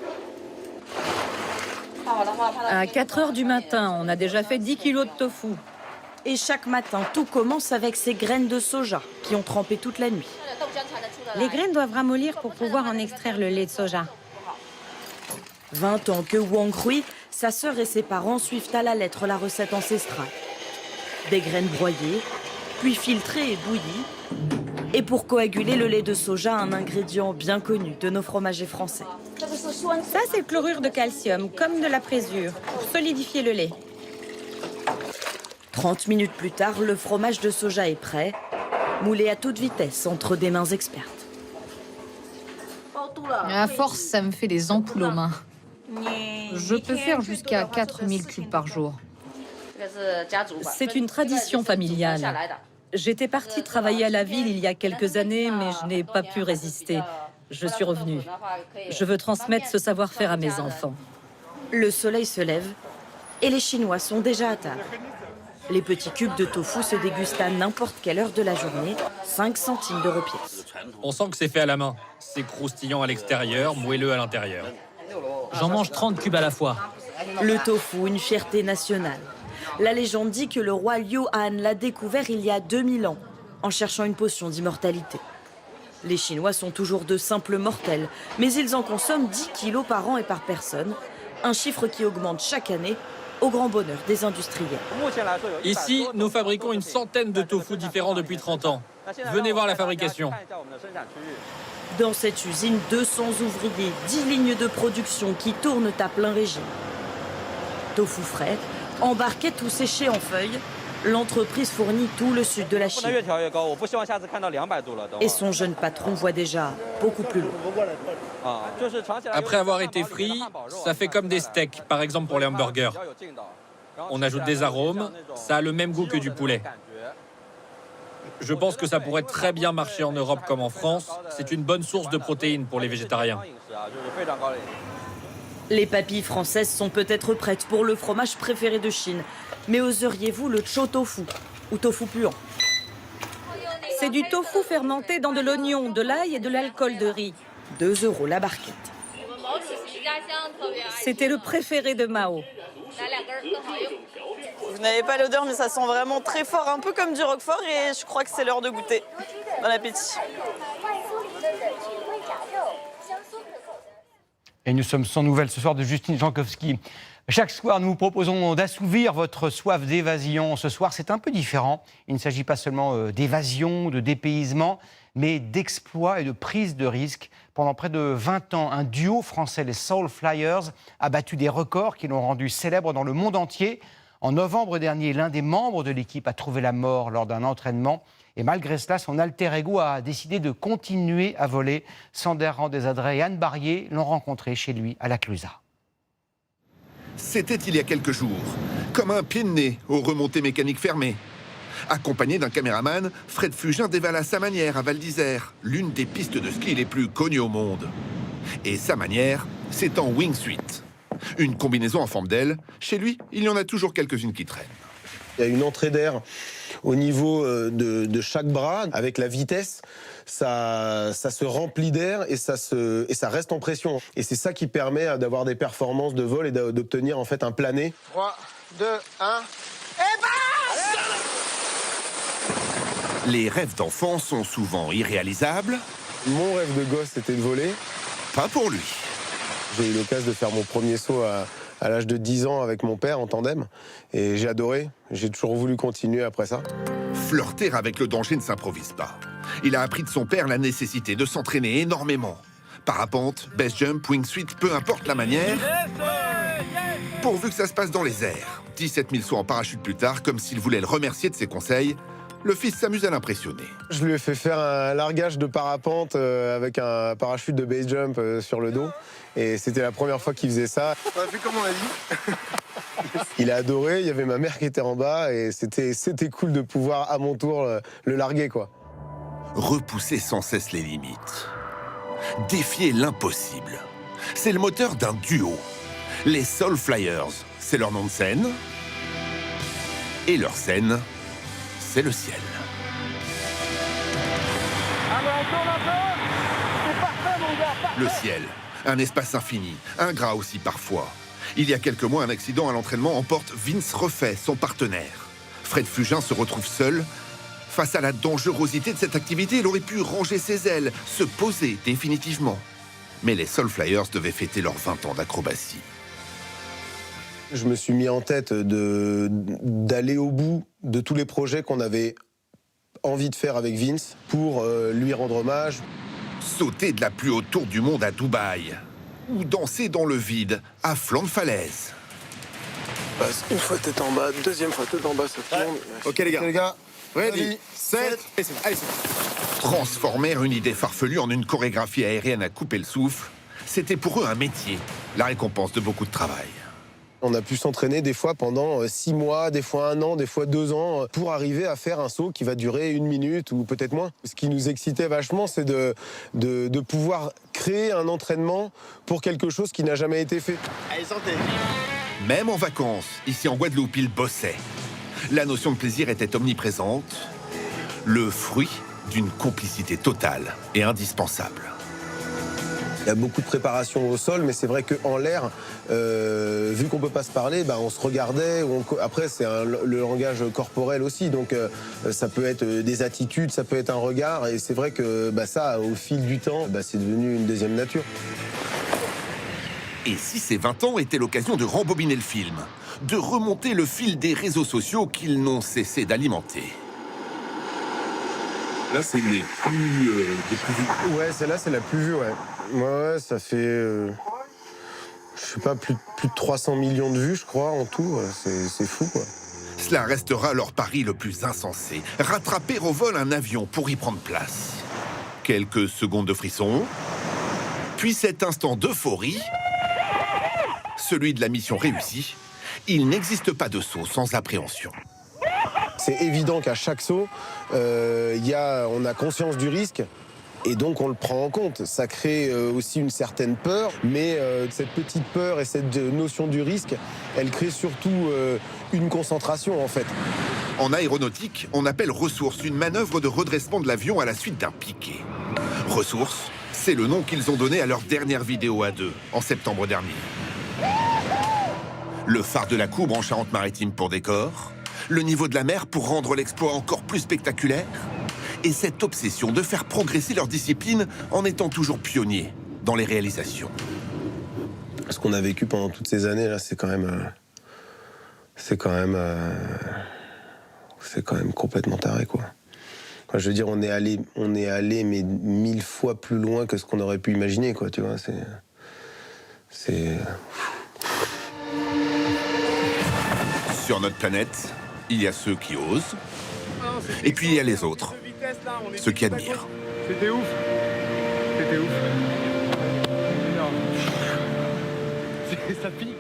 [SPEAKER 25] À 4 h du matin, on a déjà fait 10 kilos de tofu.
[SPEAKER 3] Et chaque matin, tout commence avec ces graines de soja qui ont trempé toute la nuit.
[SPEAKER 24] Les graines doivent ramollir pour pouvoir en extraire le lait de soja.
[SPEAKER 3] 20 ans que Wang Hui, sa sœur et ses parents suivent à la lettre la recette ancestrale. Des graines broyées, puis filtré et bouilli. Et pour coaguler le lait de soja, un ingrédient bien connu de nos fromagers français.
[SPEAKER 24] Ça, c'est le chlorure de calcium, comme de la présure, pour solidifier le lait.
[SPEAKER 3] 30 minutes plus tard, le fromage de soja est prêt, moulé à toute vitesse entre des mains expertes.
[SPEAKER 25] À force, ça me fait des ampoules aux mains. Je peux faire jusqu'à 4000 cubes par jour.
[SPEAKER 3] C'est une tradition familiale. J'étais partie travailler à la ville il y a quelques années, mais je n'ai pas pu résister. Je suis revenue. Je veux transmettre ce savoir-faire à mes enfants. Le soleil se lève et les Chinois sont déjà à table. Les petits cubes de tofu se dégustent à n'importe quelle heure de la journée, 5 centimes d'euros pièce.
[SPEAKER 2] On sent que c'est fait à la main. C'est croustillant à l'extérieur, moelleux à l'intérieur.
[SPEAKER 17] J'en mange 30 cubes à la fois.
[SPEAKER 3] Le tofu, une fierté nationale. La légende dit que le roi Liu Han l'a découvert il y a 2000 ans, en cherchant une potion d'immortalité. Les Chinois sont toujours de simples mortels, mais ils en consomment 10 kilos par an et par personne, un chiffre qui augmente chaque année, au grand bonheur des industriels.
[SPEAKER 2] Ici, nous fabriquons une centaine de tofu différents depuis 30 ans. Venez voir la fabrication.
[SPEAKER 3] Dans cette usine, 200 ouvriers, 10 lignes de production qui tournent à plein régime. Tofu frais, en barquettes ou séché en feuilles, l'entreprise fournit tout le sud de la Chine. Et son jeune patron voit déjà beaucoup plus loin.
[SPEAKER 2] Après avoir été frit, ça fait comme des steaks, par exemple pour les hamburgers. On ajoute des arômes, ça a le même goût que du poulet. Je pense que ça pourrait très bien marcher en Europe comme en France. C'est une bonne source de protéines pour les végétariens.
[SPEAKER 3] Les papilles françaises sont peut-être prêtes pour le fromage préféré de Chine. Mais oseriez-vous le chou tofu, ou tofu puant?
[SPEAKER 24] C'est du tofu fermenté dans de l'oignon, de l'ail et de l'alcool de riz.
[SPEAKER 3] 2 € la barquette.
[SPEAKER 24] C'était le préféré de Mao.
[SPEAKER 5] Vous n'avez pas l'odeur, mais ça sent vraiment très fort, un peu comme du roquefort, et je crois que c'est l'heure de goûter. Bon appétit.
[SPEAKER 1] Et nous sommes sans nouvelles ce soir de Justine Jankowski. Chaque soir, nous vous proposons d'assouvir votre soif d'évasion. Ce soir, c'est un peu différent. Il ne s'agit pas seulement d'évasion, de dépaysement, mais d'exploit et de prise de risque. Pendant près de 20 ans, un duo français, les Soul Flyers, a battu des records qui l'ont rendu célèbre dans le monde entier. En novembre dernier, l'un des membres de l'équipe a trouvé la mort lors d'un entraînement. Et malgré cela, son alter ego a décidé de continuer à voler. Sander Randezadré et Anne Barrier l'ont rencontré chez lui à la Clusaz.
[SPEAKER 6] C'était il y a quelques jours, comme un pied de nez aux remontées mécaniques fermées. Accompagné d'un caméraman, Fred Fugin dévale à sa manière à Val d'Isère, l'une des pistes de ski les plus connues au monde. Et sa manière, c'est en wingsuit. Une combinaison en forme d'aile. Chez lui, il y en a toujours quelques-unes qui traînent.
[SPEAKER 7] Il y a une entrée d'air au niveau de chaque bras. Avec la vitesse, ça se remplit d'air et ça reste en pression. Et c'est ça qui permet d'avoir des performances de vol et d'obtenir en fait un plané.
[SPEAKER 6] 3, 2, 1... Et les rêves d'enfant sont souvent irréalisables.
[SPEAKER 7] Mon rêve de gosse, c'était de voler.
[SPEAKER 6] Pas pour lui.
[SPEAKER 7] J'ai eu l'occasion de faire mon premier saut à l'âge de 10 ans avec mon père en tandem. Et j'ai adoré. J'ai toujours voulu continuer après ça.
[SPEAKER 6] Flirter avec le danger ne s'improvise pas. Il a appris de son père la nécessité de s'entraîner énormément. Parapente, base jump, wingsuit, peu importe la manière. Pourvu que ça se passe dans les airs. 17 000 sauts en parachute plus tard, comme s'il voulait le remercier de ses conseils, le fils s'amuse à l'impressionner.
[SPEAKER 7] Je lui ai fait faire un largage de parapente avec un parachute de base jump sur le dos. Et c'était la première fois qu'il faisait ça.
[SPEAKER 6] On a fait comme on a dit.
[SPEAKER 7] Il a adoré, il y avait ma mère qui était en bas et c'était cool de pouvoir à mon tour le larguer, quoi.
[SPEAKER 6] Repousser sans cesse les limites. Défier l'impossible. C'est le moteur d'un duo. Les Soul Flyers, c'est leur nom de scène. Et leur scène, c'est le ciel. Le ciel, un espace infini, ingrat aussi parfois. Il y a quelques mois, un accident à l'entraînement emporte Vince Refait, son partenaire. Fred Fugin se retrouve seul. Face à la dangerosité de cette activité, il aurait pu ranger ses ailes, se poser définitivement. Mais les Soul Flyers devaient fêter leurs 20 ans d'acrobatie.
[SPEAKER 7] Je me suis mis en tête d'aller au bout de tous les projets qu'on avait envie de faire avec Vince pour lui rendre hommage.
[SPEAKER 6] Sauter de la plus haute tour du monde à Dubaï ou danser dans le vide à flanc de falaise.
[SPEAKER 7] Une fois tête en bas, deuxième fois tête en bas, ça tourne.
[SPEAKER 6] Ok les gars, ready, set, allez. Transformer une idée farfelue en une chorégraphie aérienne à couper le souffle, c'était pour eux un métier, la récompense de beaucoup de travail.
[SPEAKER 7] On a pu s'entraîner des fois pendant 6 mois, des fois 1 an, des fois 2 ans, pour arriver à faire un saut qui va durer 1 minute ou peut-être moins. Ce qui nous excitait vachement, c'est de pouvoir créer un entraînement pour quelque chose qui n'a jamais été fait.
[SPEAKER 6] Allez, santé. Même en vacances, ici en Guadeloupe, ils bossaient. La notion de plaisir était omniprésente, le fruit d'une complicité totale et indispensable.
[SPEAKER 7] Il y a beaucoup de préparation au sol, mais c'est vrai qu'en l'air, vu qu'on ne peut pas se parler, on se regardait. Après, c'est le langage corporel aussi, donc ça peut être des attitudes, ça peut être un regard, et c'est vrai que ça, au fil du temps, c'est devenu une deuxième nature.
[SPEAKER 6] Et si ces 20 ans étaient l'occasion de rembobiner le film, de remonter le fil des réseaux sociaux qu'ils n'ont cessé d'alimenter.
[SPEAKER 7] Là, c'est des plus vues. Ouais, celle-là, c'est la plus vue, ouais. Ouais, ça fait, je sais pas, plus de 300 millions de vues, je crois, en tout. C'est fou, quoi.
[SPEAKER 6] Cela restera leur pari le plus insensé. Rattraper au vol un avion pour y prendre place. Quelques secondes de frisson, puis cet instant d'euphorie, celui de la mission réussie. Il n'existe pas de saut sans appréhension.
[SPEAKER 7] C'est évident qu'à chaque saut, on a conscience du risque. Et donc on le prend en compte. Ça crée aussi une certaine peur, mais cette petite peur et cette notion du risque, elle crée surtout une concentration en fait.
[SPEAKER 6] En aéronautique, on appelle ressource une manœuvre de redressement de l'avion à la suite d'un piqué. Ressource, c'est le nom qu'ils ont donné à leur dernière vidéo à deux, en septembre dernier. Le phare de la Coubre en Charente-Maritime pour décor, le niveau de la mer pour rendre l'exploit encore plus spectaculaire, et cette obsession de faire progresser leur discipline en étant toujours pionniers dans les réalisations.
[SPEAKER 7] Ce qu'on a vécu pendant toutes ces années là, c'est quand même complètement taré, quoi. Enfin, je veux dire, on est allé mais 1000 fois plus loin que ce qu'on aurait pu imaginer, quoi. Tu vois, c'est.
[SPEAKER 6] Sur notre planète, il y a ceux qui osent, et puis il y a les autres. Ceux qui admirent.
[SPEAKER 8] C'était ouf. C'était ouf. Ça pique.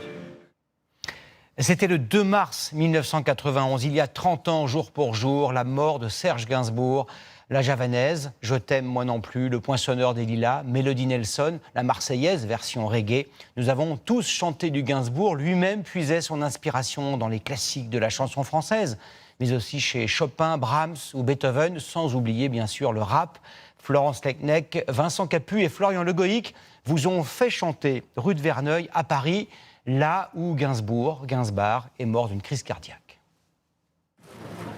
[SPEAKER 1] C'était le 2 mars 1991, il y a 30 ans, jour pour jour, la mort de Serge Gainsbourg, la javanaise, Je t'aime moi non plus, le Poinçonneur des Lilas, Mélodie Nelson, la Marseillaise, version reggae. Nous avons tous chanté du Gainsbourg, lui-même puisait son inspiration dans les classiques de la chanson française, mais aussi chez Chopin, Brahms ou Beethoven, sans oublier bien sûr le rap. Florence Lecnec, Vincent Capu et Florian Legoïc vous ont fait chanter rue de Verneuil à Paris, là où Gainsbourg est mort d'une crise cardiaque.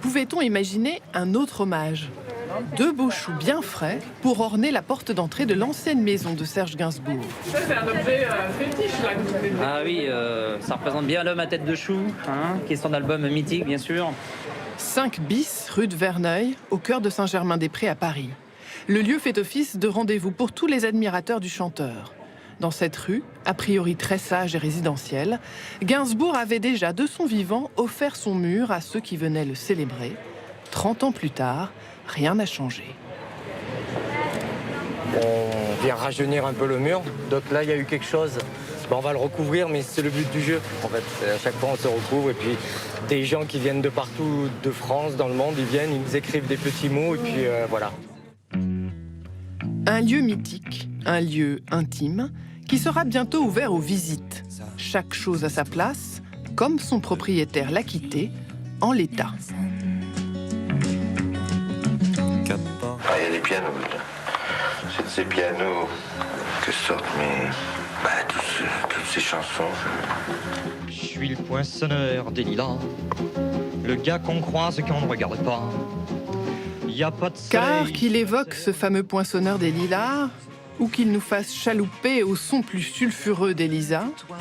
[SPEAKER 9] Pouvait-on imaginer un autre hommage ? 2 beaux choux bien frais pour orner la porte d'entrée de l'ancienne maison de Serge Gainsbourg.
[SPEAKER 10] Ça, c'est un objet fétiche, là, que vous avez.
[SPEAKER 12] Ah oui, ça représente bien l'homme à tête de chou, qui est son album mythique, bien sûr.
[SPEAKER 9] 5 bis, rue de Verneuil, au cœur de Saint-Germain-des-Prés à Paris. Le lieu fait office de rendez-vous pour tous les admirateurs du chanteur. Dans cette rue, a priori très sage et résidentielle, Gainsbourg avait déjà, de son vivant, offert son mur à ceux qui venaient le célébrer. 30 ans plus tard, rien n'a changé.
[SPEAKER 18] On vient rajeunir un peu le mur, donc là il y a eu quelque chose. On va le recouvrir, mais c'est le but du jeu. En fait, à chaque fois on se recouvre et puis des gens qui viennent de partout, de France, dans le monde, ils viennent, ils nous écrivent des petits mots et puis voilà.
[SPEAKER 9] Un lieu mythique, un lieu intime, qui sera bientôt ouvert aux visites. Chaque chose à sa place, comme son propriétaire l'a quitté, en l'état.
[SPEAKER 26] Ah, il y a des pianos. C'est de ces pianos que sortent toutes ces chansons.
[SPEAKER 27] Je suis le poinçonneur des lilas, le gars qu'on croise quand on ne regarde pas. Y a pas de soleil.
[SPEAKER 9] Car qu'il évoque ce fameux poinçonneur des lilas, ou qu'il nous fasse chalouper au son plus sulfureux d'Elisa,
[SPEAKER 26] Moi,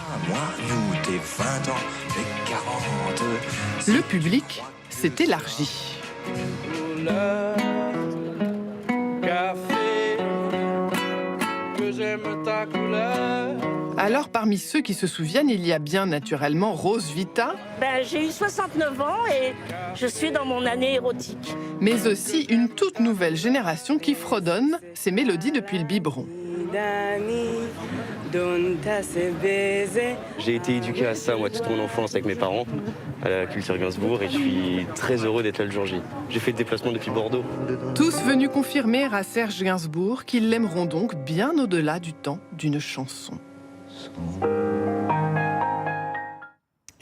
[SPEAKER 26] nous, t'es 20 ans, t'es 40.
[SPEAKER 9] le public s'est élargi.
[SPEAKER 4] couleur. Café, que j'aime ta couleur.
[SPEAKER 9] Alors, parmi ceux qui se souviennent, il y a bien naturellement Rose Vita.
[SPEAKER 11] J'ai eu 69 ans et je suis dans mon année érotique.
[SPEAKER 9] Mais aussi une toute nouvelle génération qui fredonne ces mélodies depuis le biberon.
[SPEAKER 13] J'ai été éduqué à ça, moi, toute mon enfance avec mes parents, à la culture Gainsbourg, et je suis très heureux d'être là le jour J. J'ai fait le déplacement depuis Bordeaux.
[SPEAKER 9] Tous venus confirmer à Serge Gainsbourg qu'ils l'aimeront donc bien au-delà du temps d'une chanson.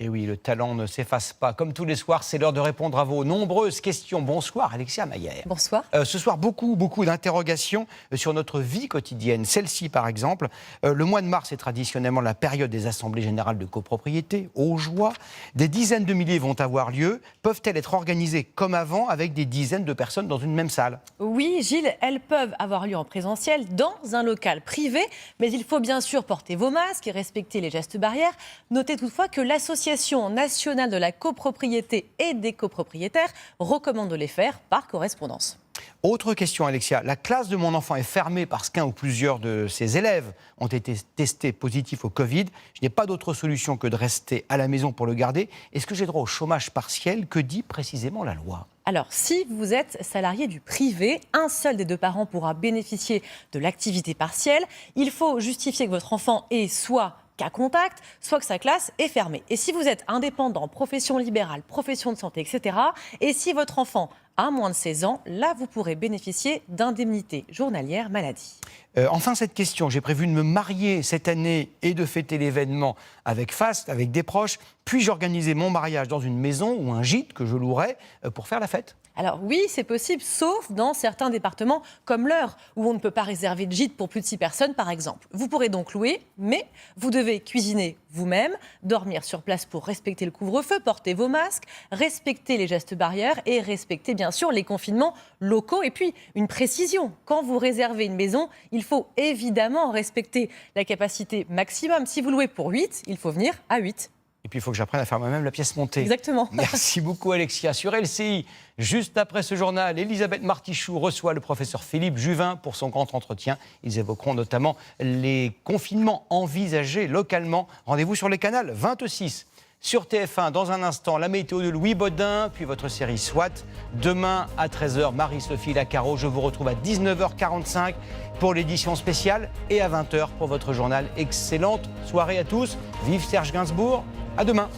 [SPEAKER 1] Et oui, le talent ne s'efface pas. Comme tous les soirs, c'est l'heure de répondre à vos nombreuses questions. Bonsoir, Alexia Maillère.
[SPEAKER 14] Bonsoir.
[SPEAKER 1] Ce soir, beaucoup d'interrogations sur notre vie quotidienne. Celle-ci, par exemple, le mois de mars est traditionnellement la période des assemblées générales de copropriété, aux joies. Des dizaines de milliers vont avoir lieu. Peuvent-elles être organisées comme avant, avec des dizaines de personnes dans une même salle?
[SPEAKER 14] Oui, Gilles, elles peuvent avoir lieu en présentiel dans un local privé, mais il faut bien sûr porter vos masques et respecter les gestes barrières. Notez toutefois que l'Association nationale de la copropriété et des copropriétaires recommande de les faire par correspondance.
[SPEAKER 1] Autre question, Alexia. La classe de mon enfant est fermée parce qu'un ou plusieurs de ses élèves ont été testés positifs au Covid. Je n'ai pas d'autre solution que de rester à la maison pour le garder. Est-ce que j'ai droit au chômage partiel? Que dit précisément la loi?
[SPEAKER 14] Alors, si vous êtes salarié du privé, un seul des deux parents pourra bénéficier de l'activité partielle. Il faut justifier que votre enfant est soit cas contact, soit que sa classe est fermée. Et si vous êtes indépendant, profession libérale, profession de santé, etc., et si votre enfant a moins de 16 ans, là, vous pourrez bénéficier d'indemnités journalières maladie.
[SPEAKER 1] Enfin, cette question, j'ai prévu de me marier cette année et de fêter l'événement avec faste, avec des proches. Puis-je organiser mon mariage dans une maison ou un gîte que je louerai pour faire la fête?
[SPEAKER 14] Alors oui, c'est possible, sauf dans certains départements comme l'Eure, où on ne peut pas réserver de gîte pour plus de 6 personnes, par exemple. Vous pourrez donc louer, mais vous devez cuisiner vous-même, dormir sur place pour respecter le couvre-feu, porter vos masques, respecter les gestes barrières et respecter bien sûr les confinements locaux. Et puis, une précision, quand vous réservez une maison, il faut évidemment respecter la capacité maximum. Si vous louez pour 8, il faut venir à 8.
[SPEAKER 1] Et puis, il faut que j'apprenne à faire moi-même la pièce montée.
[SPEAKER 14] Exactement.
[SPEAKER 1] Merci beaucoup, Alexia. Sur LCI, juste après ce journal, Elisabeth Martichoux reçoit le professeur Philippe Juvin pour son grand entretien. Ils évoqueront notamment les confinements envisagés localement. Rendez-vous sur les canaux 26. Sur TF1, dans un instant, la météo de Louis Baudin, puis votre série SWAT. Demain, à 13h, Marie-Sophie Lacaro. Je vous retrouve à 19h45 pour l'édition spéciale et à 20h pour votre journal. Excellente soirée à tous. Vive Serge Gainsbourg. À demain.